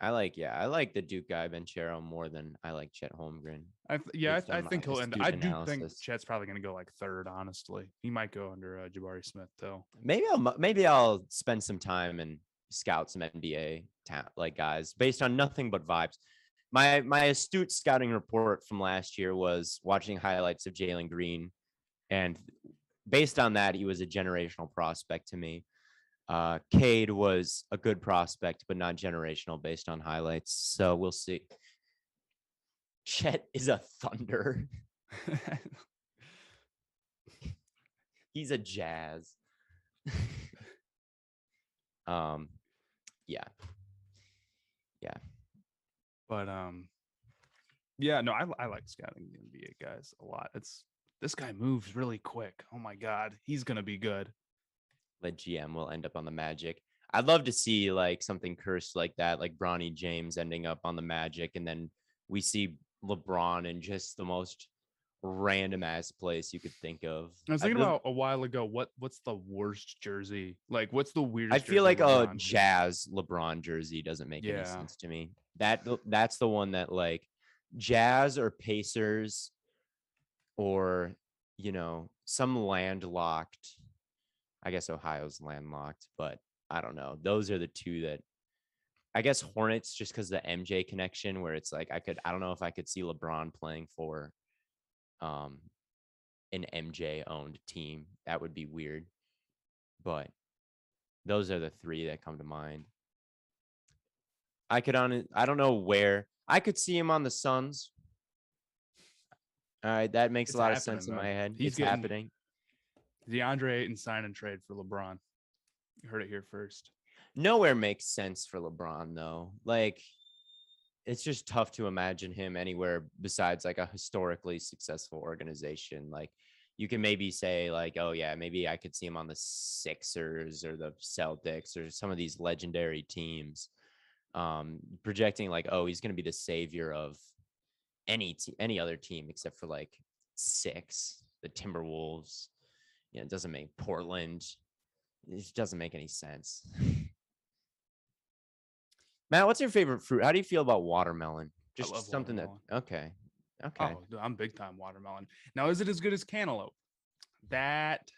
I like the Duke guy Benchero more than I like Chet Holmgren. I think he'll end. Astute I do think analysis. Chet's probably going to go like third. Honestly, he might go under Jabari Smith though. Maybe I'll spend some time and scout some NBA like guys based on nothing but vibes. My astute scouting report from last year was watching highlights of Jalen Green, and based on that, he was a generational prospect to me. Cade was a good prospect, but not generational based on highlights. So we'll see. Chet is a Thunder. He's a Jazz. Yeah. Yeah. But yeah, no, I like scouting the NBA guys a lot. This guy moves really quick. Oh my god, he's gonna be good. that GM will end up on the Magic. I'd love to see like something cursed like that, like Bronny James ending up on the Magic, and then we see LeBron in just the most random ass place you could think of. I was thinking about a while ago, what's the worst jersey? Like, what's the I weirdest feel jersey like a LeBron could? Jazz LeBron jersey doesn't make any Yeah, sense to me. That's the one that like Jazz or Pacers or some landlocked. I guess Ohio's landlocked, but I don't know. Those are the two that I guess Hornets just because the MJ connection where it's like I don't know if I could see LeBron playing for um an MJ owned team. That would be weird. But those are the three that come to mind. I don't know where. I could see him on the Suns. All right, that makes it's a lot of happening sense in though. my head. He's It's getting happening. DeAndre Ayton sign and trade for LeBron. You heard it here first. Nowhere makes sense for LeBron though. Like it's just tough to imagine him anywhere besides like a historically successful organization. Like you can maybe say like, oh yeah, maybe I could see him on the Sixers or the Celtics or some of these legendary teams. Projecting like, oh, he's going to be the savior of any other team except for like the Timberwolves. It doesn't make Portland. It doesn't make any sense. Matt, what's your favorite fruit? How do you feel about watermelon? I Just love something watermelon. okay. Oh, I'm big time watermelon. Now, is it as good as cantaloupe? That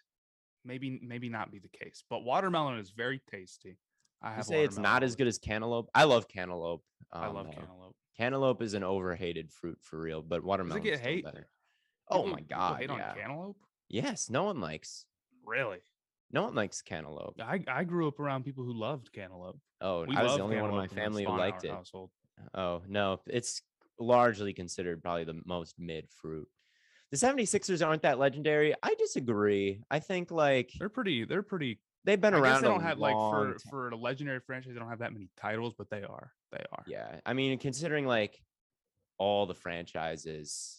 maybe not be the case, but watermelon is very tasty. I You have say it's watermelon not all as the good time. as cantaloupe. I love cantaloupe. I love cantaloupe. Cantaloupe is an overhated fruit for real, but Does it watermelon's get still hate? better. Oh my People god, hate on yeah. cantaloupe? Yes, Really? no one likes cantaloupe. I grew up around people who loved cantaloupe. Oh, We I was the love only one in my cantaloupe in the family who Spawn liked Hour it. household. Oh, no, it's largely considered probably the most mid fruit. The 76ers aren't that legendary. I disagree. I think like They're pretty. they've been I guess around they a don't have like long time. for a legendary franchise. They don't have that many titles, but they are. They are. Yeah. I mean, considering like all the franchises,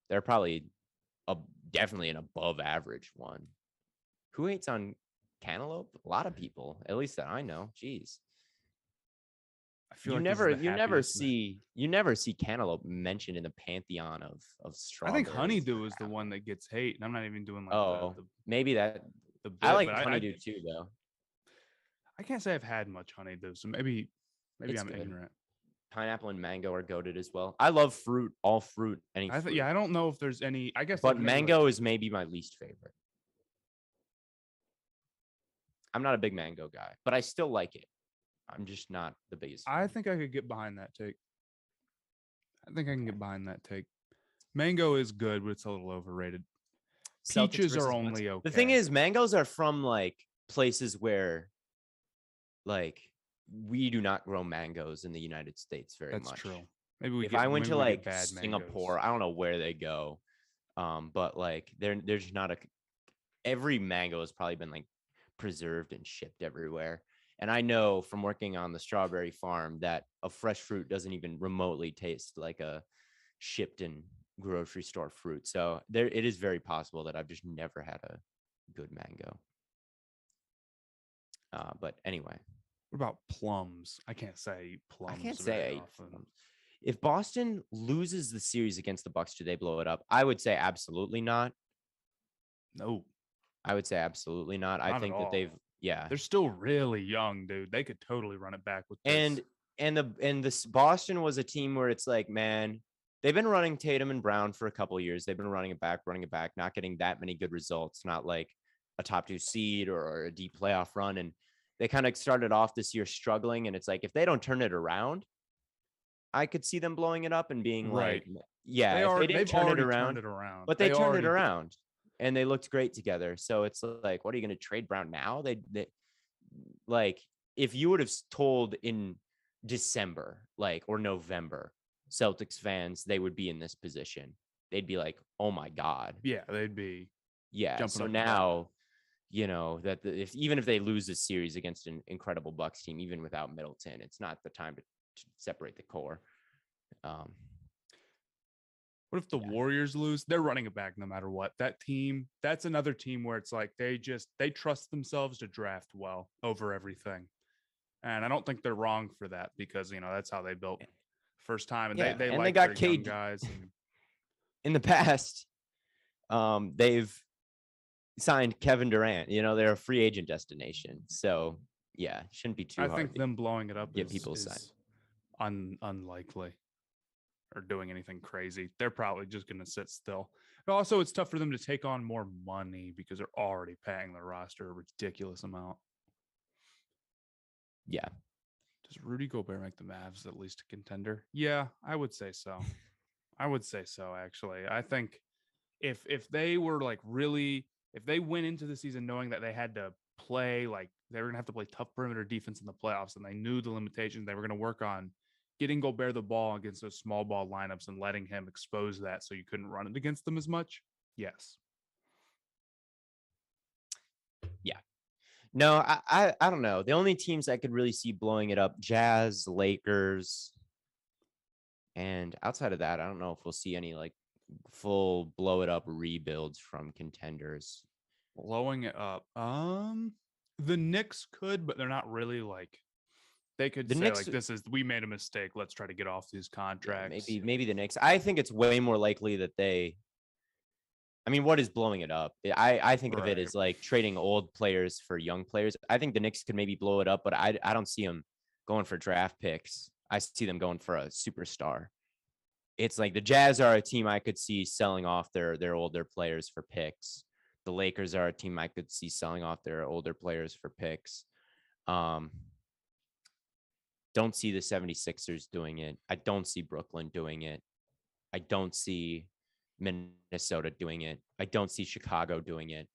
they're probably a definitely an above average one. Who hates on cantaloupe? A lot of people, at least that I know. Jeez. I feel like this is the You happiest. never see cantaloupe mentioned in the pantheon of I think strawberries honeydew or is the one apples. that gets hate, and I'm not even doing like Oh, maybe that the I bit, like but honeydew too though. I can't say I've had much honeydew, so maybe It's I'm good. ignorant. Pineapple and mango are goated as well. I love fruit, all fruit, any fruit. Yeah, I don't know if there's any. I guess But there's maybe like mango is maybe my least favorite. I'm not a big mango guy, but I still like it. I'm just not the biggest I fan. think I could get behind that take. I think I can get behind that take. Mango is good, but it's a little overrated. Celtics Peaches are versus Bucks. only The thing okay. is, mangoes are from like places where like we do not grow mangoes in the United States very That's much. true. Maybe I went to we get like bad Singapore, mangoes. I don't know where they go. But like there's not every mango has probably been like preserved and shipped everywhere. And I know from working on the strawberry farm that a fresh fruit doesn't even remotely taste like a shipped in grocery store fruit. So it is very possible that I've just never had a good mango. But anyway, What about plums? I can't say I can't plums say very I ate often. plums. If Boston loses the series against the Bucks, do they blow it up? I would say absolutely not. No, I would say absolutely not. I not at think that all. yeah. They're still really young, dude. They could totally run it back with this. And this Boston was a team where it's like, man, they've been running Tatum and Brown for a couple of years. They've been running it back, not getting that many good results, not like a top 2 seed or a deep playoff run. And they kind of started off this year struggling. And it's like, if they don't turn it around, I could see them blowing it up and being Right. like, yeah, if they didn't they've turn it already around, turned it around. but they turned it around and they looked great together. So it's like, what are you going to trade Brown now? They like, if you would have told in December, like, or November, Celtics fans, they would be in this position. They'd be like, oh my God. Yeah, they'd be. Yeah. So now, that even if they lose this series against an incredible Bucks team, even without Middleton, it's not the time to separate the core. What if the Warriors lose? They're running it back no matter what. That team, that's another team where it's like they trust themselves to draft well over everything. And I don't think they're wrong for that because, that's how they built first time. And they and they like got their young KD guys. And in the past. They've signed Kevin Durant. They're a free agent destination. So yeah, shouldn't be too I hard. think them blowing it up get people signed. Unlikely or doing anything crazy. They're probably just going to sit still. But also, it's tough for them to take on more money because they're already paying their roster a ridiculous amount. Yeah. Does Rudy Gobert make the Mavs at least a contender? Yeah, I would say so. I would say so, actually. I think if they were like really, if they went into the season knowing that they had to play, like they were going to have to play tough perimeter defense in the playoffs and they knew the limitations, they were going to work on getting Gobert the ball against those small ball lineups and letting him expose that so you couldn't run it against them as much. Yes. Yeah. No, I don't know. The only teams I could really see blowing it up, Jazz, Lakers, and outside of that, I don't know if we'll see any like full blow it up rebuilds from contenders. Blowing it up. The Knicks could, but they're not really like they could say Knicks, like we made a mistake. Let's try to get off these contracts. Yeah, maybe the Knicks. I think it's way more likely that what is blowing it up? I think of it as like trading old players for young players. I think the Knicks could maybe blow it up, but I don't see them going for draft picks. I see them going for a superstar. It's like the Jazz are a team I could see selling off their older players for picks. The Lakers are a team I could see selling off their older players for picks. Don't see the 76ers doing it. I don't see Brooklyn doing it. I don't see Minnesota doing it. I don't see Chicago doing it.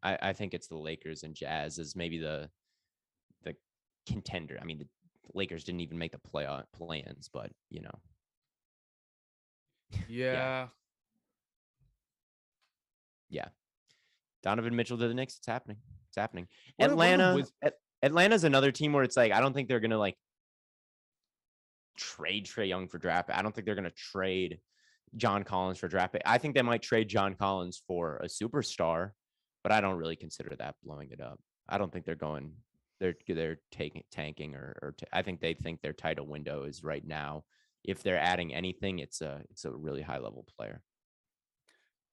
I think it's the Lakers and Jazz as maybe the contender. I mean, the Lakers didn't even make the play-ins, but Yeah. Donovan Mitchell to the Knicks. It's happening. Atlanta's another team where it's like, I don't think they're going to like trade Trae Young for draft. I don't think they're going to trade John Collins for draft. I think they might trade John Collins for a superstar, but I don't really consider that blowing it up. I don't think they're tanking I think they think their title window is right now. If they're adding anything, it's a really high level player.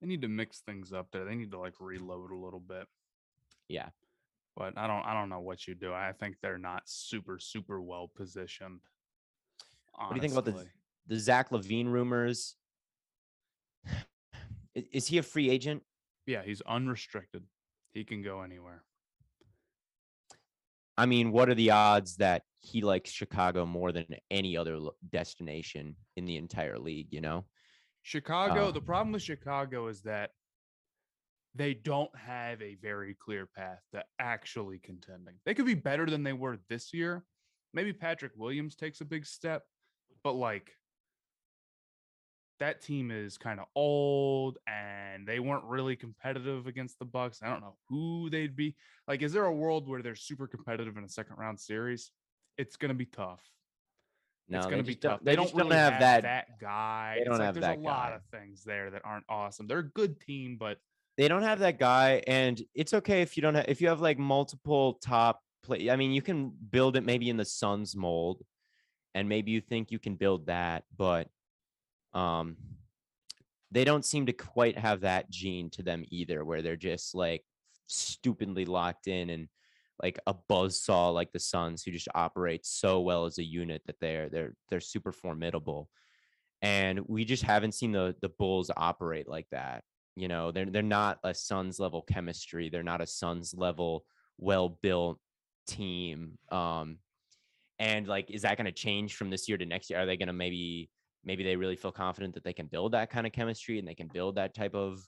They need to mix things up there. They need to like reload a little bit. Yeah. But I don't know what you do. I think they're not super well positioned. Honestly. What do you think about the Zach LaVine rumors? Is he a free agent? Yeah, he's unrestricted. He can go anywhere. I mean, what are the odds that he likes Chicago more than any other destination in the entire league, Chicago, the problem with Chicago is that they don't have a very clear path to actually contending. They could be better than they were this year. Maybe Patrick Williams takes a big step, but like that team is kind of old and they weren't really competitive against the Bucks. I don't know who they'd be. Like, is there a world where they're super competitive in a second round series? It's going to be tough. No, it's going to be tough. They don't really have that guy. They don't have there's that a lot of things there that aren't awesome. They're a good team, but they don't have that guy. And it's okay if you have like multiple top play. I mean, you can build it maybe in the Suns mold, and maybe you think you can build that, but they don't seem to quite have that gene to them either, where they're just like stupidly locked in and like a buzzsaw like the Suns, who just operate so well as a unit that they're super formidable. And we just haven't seen the Bulls operate like that. They're not a Suns level chemistry. They're not a Suns level well-built team. And like, is that going to change from this year to next year? Are they going to maybe they really feel confident that they can build that kind of chemistry and they can build that type of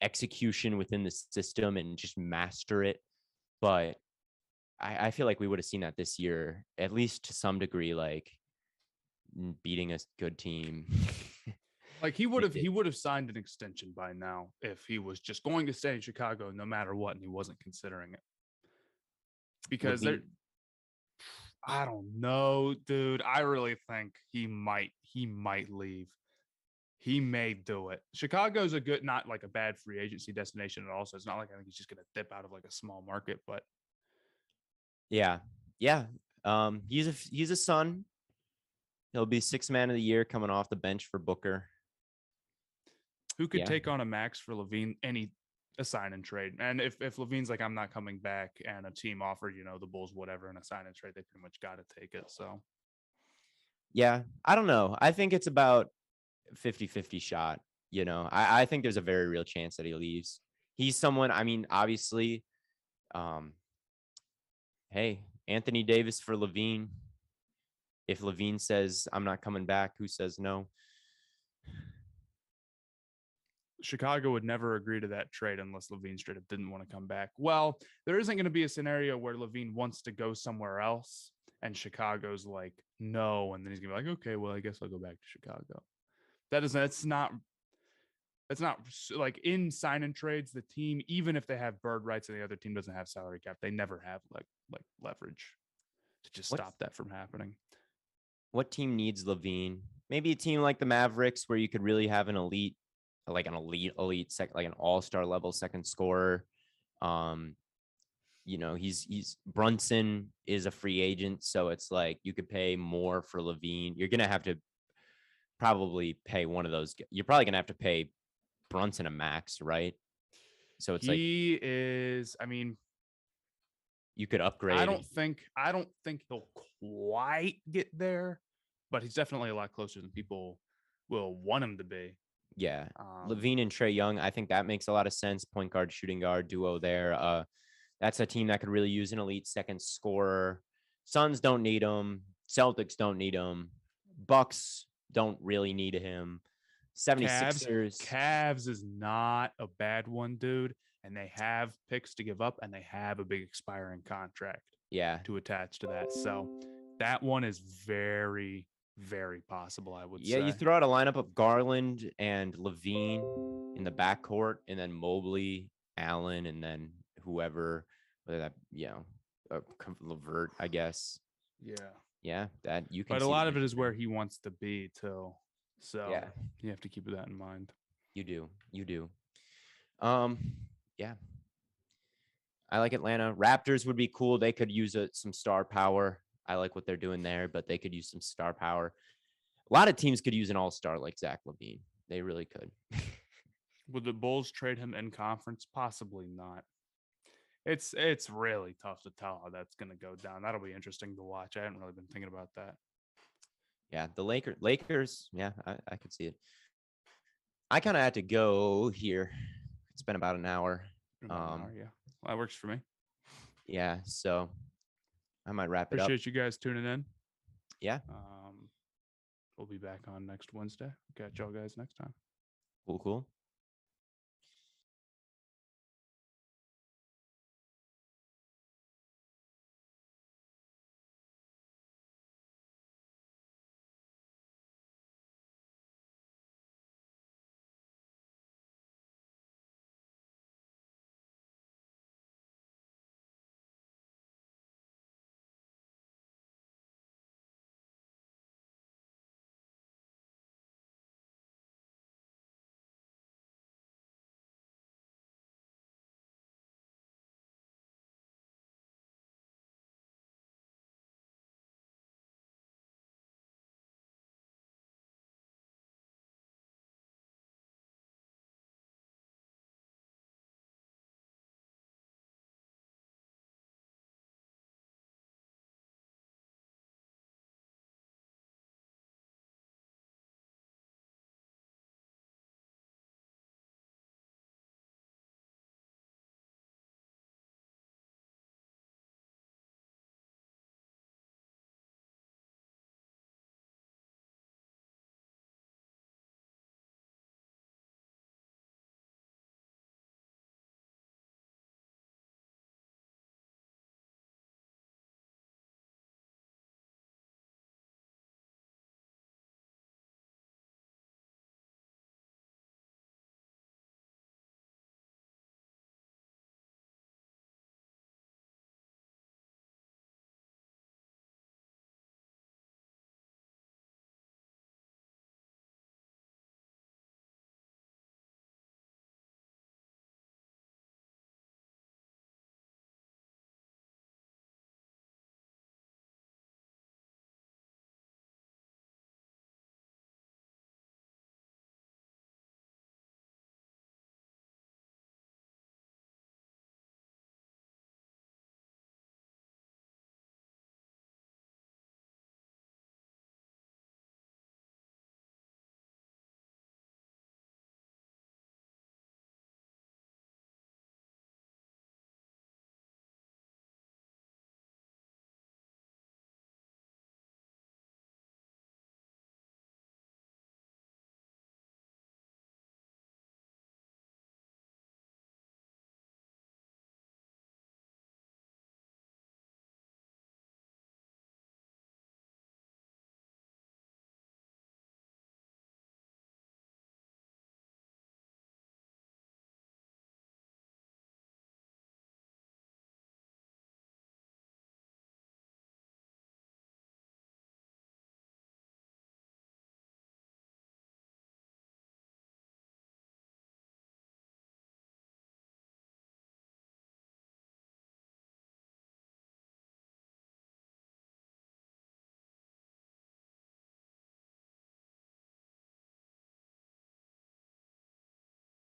execution within the system and just master it? But I feel like we would have seen that this year, at least to some degree, like beating a good team. Like he would have signed an extension by now if he was just going to stay in Chicago no matter what, and he wasn't considering it. Because I don't know, dude. I really think he might leave. He may do it. Chicago's a good, not like a bad free agency destination at all. So it's not like I think he's just going to dip out of like a small market, but Yeah. Yeah. He's a son. He'll be sixth man of the year coming off the bench for Booker. who could Yeah. take on a max for LaVine? A sign and trade. And if LaVine's like, I'm not coming back, and a team offered, the Bulls, whatever, and a sign and trade, they pretty much got to take it. So, Yeah. I don't know. I think it's about 50-50 shot. I think there's a very real chance that he leaves. He's someone, I mean, obviously, hey, Anthony Davis for LaVine. If LaVine says, I'm not coming back, who says no? Chicago would never agree to that trade unless LaVine straight up didn't want to come back. Well, there isn't going to be a scenario where LaVine wants to go somewhere else and Chicago's like, no. And then he's going to be like, okay, well, I guess I'll go back to Chicago. That's not like in sign and trades, the team, even if they have bird rights and the other team doesn't have salary cap, they never have like leverage to just stop that from happening. What team needs LaVine? Maybe a team like the Mavericks where you could really have an elite like an all-star level second scorer. He's Brunson is a free agent, so it's like you could pay more for LaVine. You're gonna have to probably pay one of those. You're probably gonna have to pay Brunson a max, right? So it's he is. I mean, you could upgrade. I don't think he'll quite get there, but he's definitely a lot closer than people will want him to be. Yeah. LaVine and Trae Young, I think that makes a lot of sense. Point guard, shooting guard duo there. That's a team that could really use an elite second scorer. Suns don't need him. Celtics don't need him. Bucks don't really need him. 76ers. Cavs is not a bad one, dude. And they have picks to give up, and they have a big expiring contract to attach to that. So that one is very, very possible, I would say. Yeah, you throw out a lineup of Garland and LaVine in the backcourt, and then Mobley, Allen, and then whoever, whether that, LeVert, I guess. Yeah, that you can. But a lot of it is where he wants to be too. So you have to keep that in mind. You do. Yeah. I like Atlanta. Raptors would be cool. They could use some star power. I like what they're doing there, but they could use some star power. A lot of teams could use an all-star like Zach LaVine. They really could. Would the Bulls trade him in conference? Possibly not. It's really tough to tell how that's going to go down. That'll be interesting to watch. I hadn't really been thinking about that. Yeah, the Lakers. Yeah, I could see it. I kind of had to go here. It's been about an hour. Yeah, well, that works for me. Yeah, so I might wrap it up. Appreciate you guys tuning in. Yeah. We'll be back on next Wednesday. Catch y'all guys next time. Cool.